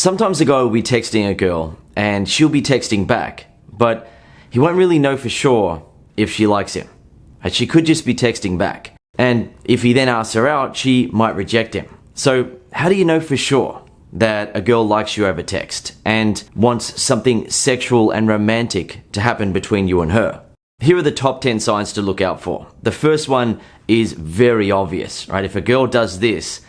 Sometimes a guy will be texting a girl and she'll be texting back, but he won't really know for sure if she likes him. And she could just be texting back. And if he then asks her out, she might reject him. So how do you know for sure that a girl likes you over text and wants something sexual and romantic to happen between you and her? Here are the top 10 signs to look out for. The first one is very obvious, right? If a girl does this,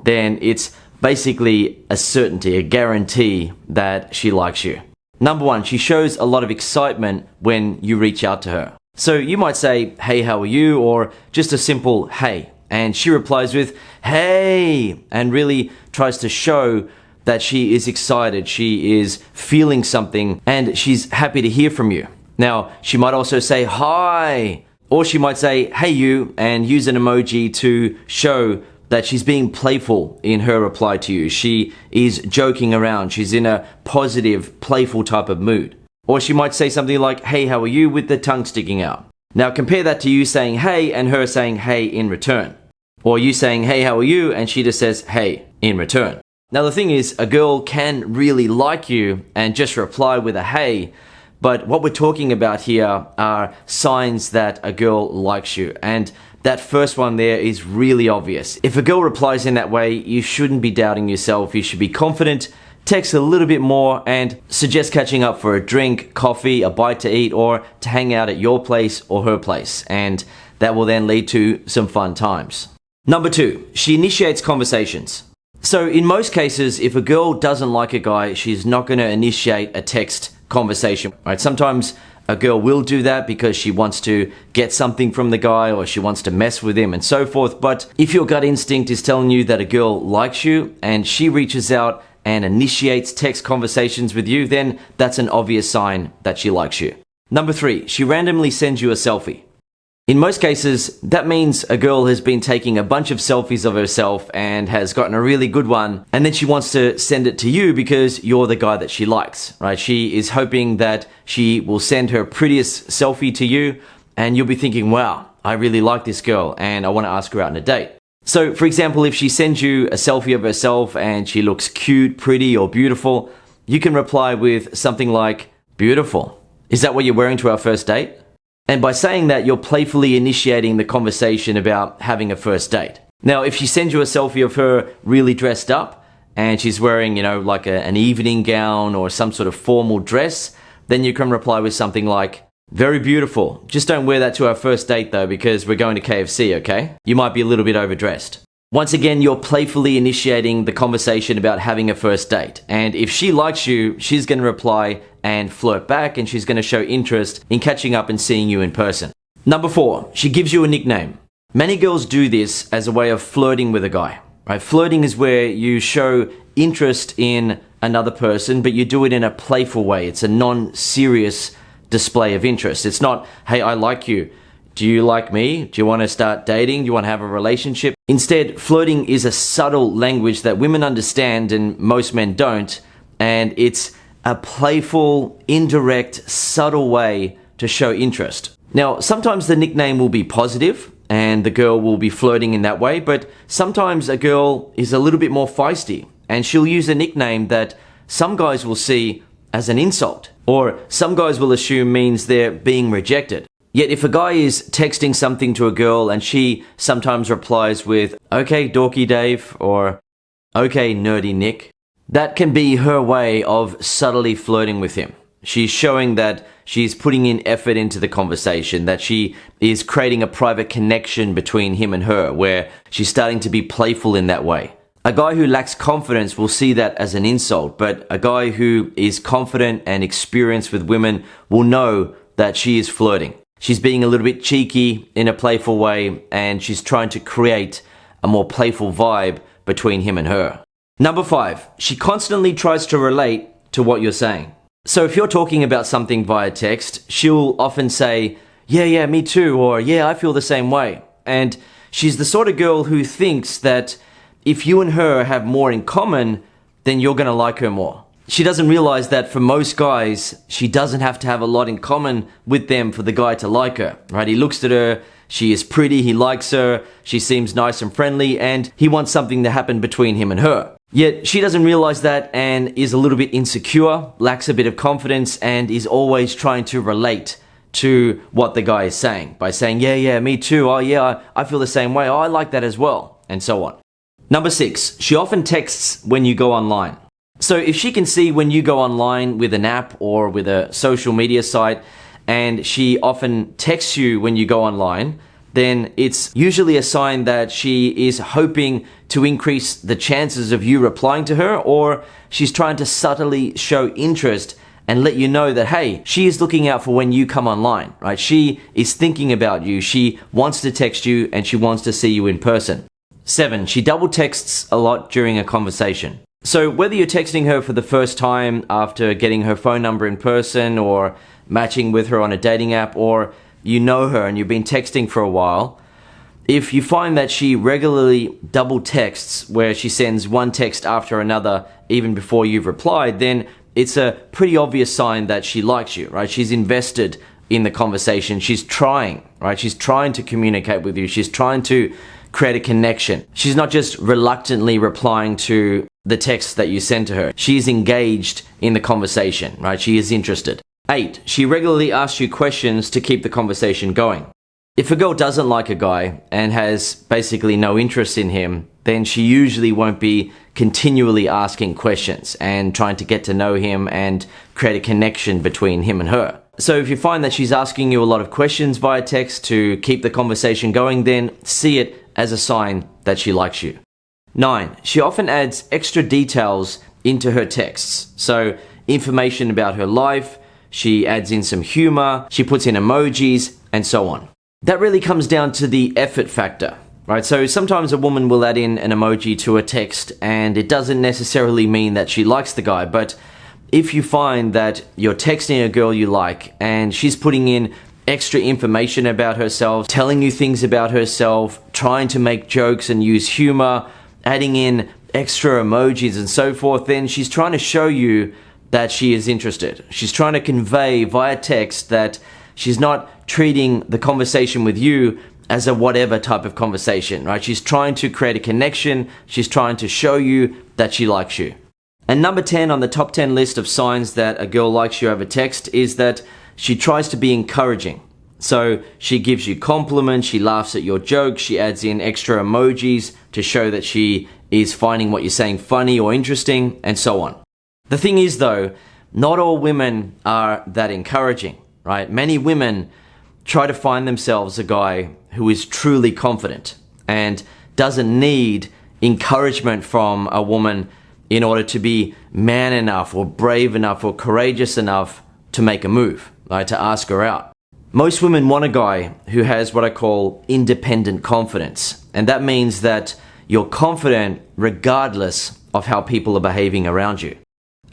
then it's basically a certainty, a guarantee that she likes you. Number one, she shows a lot of excitement when you reach out to her. So you might say, "Hey, how are you?" or just a simple "Hey." And she replies with "Hey," and really tries to show that she is excited, she is feeling something, and she's happy to hear from you. Now, she might also say "Hi," or she might say "Hey you," and use an emoji to show that she's being playful in her reply to you. She is joking around, she's in a positive, playful type of mood. Or she might say something like, "Hey, how are you?" with the tongue sticking out. Now compare that to you saying "Hey" and her saying "Hey" in return. Or you saying "Hey, how are you?" and she just says "Hey" in return. Now the thing is, a girl can really like you and just reply with a "Hey," but what we're talking about here are signs that a girl likes you. And that first one there is really obvious. If a girl replies in that way, you shouldn't be doubting yourself. You should be confident, text a little bit more, and suggest catching up for a drink, coffee, a bite to eat, or to hang out at your place or her place. And that will then lead to some fun times. Number two, she initiates conversations. So in most cases, if a girl doesn't like a guy, she's not going to initiate a text conversation, right? Sometimes a girl will do that because she wants to get something from the guy or she wants to mess with him and so forth. But if your gut instinct is telling you that a girl likes you and she reaches out and initiates text conversations with you, then that's an obvious sign that she likes you. Number three, she randomly sends you a selfie. In most cases, that means a girl has been taking a bunch of selfies of herself and has gotten a really good one, and then she wants to send it to you because you're the guy that she likes, right? She is hoping that she will send her prettiest selfie to you, and you'll be thinking, "Wow, I really like this girl and I want to ask her out on a date." So for example, if she sends you a selfie of herself and she looks cute, pretty, or beautiful, you can reply with something like, "Beautiful. Is that what you're wearing to our first date?" And by saying that, you're playfully initiating the conversation about having a first date. Now, if she sends you a selfie of her really dressed up and she's wearing, like an evening gown or some sort of formal dress, then you can reply with something like, "Very beautiful. Just don't wear that to our first date though, because we're going to KFC, okay? You might be a little bit overdressed." Once again, you're playfully initiating the conversation about having a first date. And if she likes you, she's going to reply and flirt back, and she's going to show interest in catching up and seeing you in person. Number four, she gives you a nickname. Many girls do this as a way of flirting with a guy, right? Flirting is where you show interest in another person, but you do it in a playful way. It's a non-serious display of interest. It's not, "Hey, I like you. Do you like me? Do you want to start dating? Do you want to have a relationship?" Instead, flirting is a subtle language that women understand and most men don't, and it's a playful, indirect, subtle way to show interest. Now, sometimes the nickname will be positive and the girl will be flirting in that way, but sometimes a girl is a little bit more feisty and she'll use a nickname that some guys will see as an insult, or some guys will assume means they're being rejected. Yet if a guy is texting something to a girl and she sometimes replies with, "Okay, dorky Dave," or "Okay, nerdy Nick," that can be her way of subtly flirting with him. She's showing that she's putting in effort into the conversation, that she is creating a private connection between him and her, where she's starting to be playful in that way. A guy who lacks confidence will see that as an insult, but a guy who is confident and experienced with women will know that she is flirting. She's being a little bit cheeky in a playful way, and she's trying to create a more playful vibe between him and her. Number five, she constantly tries to relate to what you're saying. So if you're talking about something via text, she'll often say, yeah, me too," or "Yeah, I feel the same way." And she's the sort of girl who thinks that if you and her have more in common, then you're going to like her more. She doesn't realize that for most guys, she doesn't have to have a lot in common with them for the guy to like her, right? He looks at her, she is pretty, he likes her, she seems nice and friendly, and he wants something to happen between him and her. Yet she doesn't realize that and is a little bit insecure, lacks a bit of confidence, and is always trying to relate to what the guy is saying by saying, yeah, me too. Oh yeah, I feel the same way. Oh, I like that as well, and so on. Number 6, she often texts when you go online. So if she can see when you go online with an app or with a social media site, and she often texts you when you go online, then it's usually a sign that she is hoping to increase the chances of you replying to her, or she's trying to subtly show interest and let you know that, hey, she is looking out for when you come online, right? She is thinking about you. She wants to text you and she wants to see you in person. 7, she double texts a lot during a conversation. So whether you're texting her for the first time after getting her phone number in person or matching with her on a dating app, or you know her and you've been texting for a while, if you find that she regularly double texts where she sends one text after another even before you've replied, then it's a pretty obvious sign that she likes you, right? She's invested in the conversation. She's trying, right? She's trying to communicate with you. She's trying to create a connection. She's not just reluctantly replying to the text that you send to her. She's engaged in the conversation, right? She is interested. 8, she regularly asks you questions to keep the conversation going. If a girl doesn't like a guy and has basically no interest in him, then she usually won't be continually asking questions and trying to get to know him and create a connection between him and her. So if you find that she's asking you a lot of questions via text to keep the conversation going, then see it as a sign that she likes you. 9, she often adds extra details into her texts. So information about her life, she adds in some humor, she puts in emojis, and so on. That really comes down to the effort factor, right? So sometimes a woman will add in an emoji to a text and it doesn't necessarily mean that she likes the guy, but if you find that you're texting a girl you like and she's putting in extra information about herself, telling you things about herself, trying to make jokes and use humor, adding in extra emojis and so forth, then she's trying to show you that she is interested. She's trying to convey via text that she's not treating the conversation with you as a whatever type of conversation, right? She's trying to create a connection. She's trying to show you that she likes you. And number 10 on the top 10 list of signs that a girl likes you over text is that she tries to be encouraging. So she gives you compliments, she laughs at your jokes, she adds in extra emojis to show that she is finding what you're saying funny or interesting, and so on. The thing is though, not all women are that encouraging, right? Many women try to find themselves a guy who is truly confident and doesn't need encouragement from a woman in order to be man enough or brave enough or courageous enough to make a move, right? To ask her out. Most women want a guy who has what I call independent confidence. And that means that you're confident regardless of how people are behaving around you.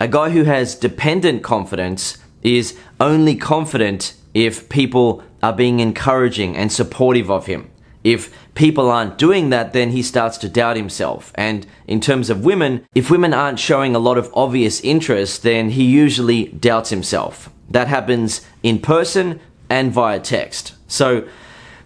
A guy who has dependent confidence is only confident if people are being encouraging and supportive of him. If people aren't doing that, then he starts to doubt himself. And in terms of women, if women aren't showing a lot of obvious interest, then he usually doubts himself. That happens in person and via text. So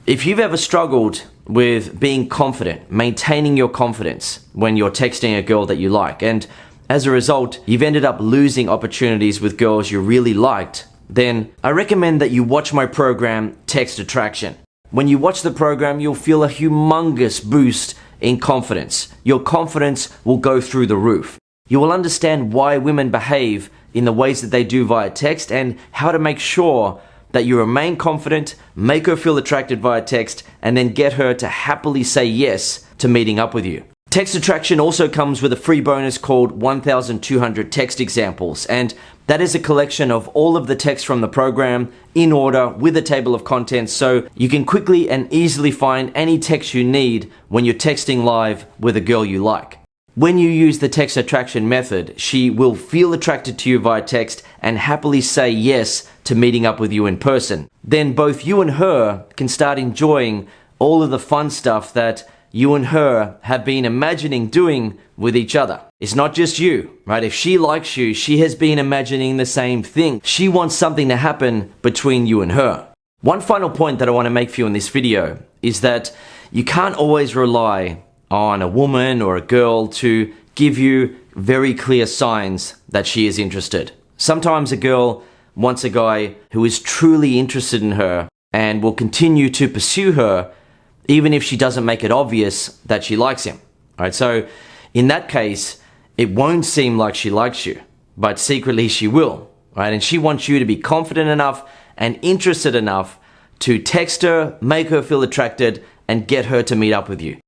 if you've ever struggled with being confident, maintaining your confidence when you're texting a girl that you like, and as a result, you've ended up losing opportunities with girls you really liked, then I recommend that you watch my program, Text Attraction. When you watch the program, you'll feel a humongous boost in confidence. Your confidence will go through the roof. You will understand why women behave in the ways that they do via text and how to make sure that you remain confident, make her feel attracted via text, and then get her to happily say yes to meeting up with you. Text Attraction also comes with a free bonus called 1,200 text examples, and that is a collection of all of the text from the program in order with a table of contents, so you can quickly and easily find any text you need when you're texting live with a girl you like. When you use the Text Attraction method, she will feel attracted to you via text and happily say yes to meeting up with you in person. Then both you and her can start enjoying all of the fun stuff that you and her have been imagining doing with each other. It's not just you, right? If she likes you, she has been imagining the same thing. She wants something to happen between you and her. One final point that I want to make for you in this video is that you can't always rely on a woman or a girl to give you very clear signs that she is interested. Sometimes a girl wants a guy who is truly interested in her and will continue to pursue her even if she doesn't make it obvious that she likes him. Alright, so in that case, it won't seem like she likes you, but secretly she will. Right? And she wants you to be confident enough and interested enough to text her, make her feel attracted, and get her to meet up with you.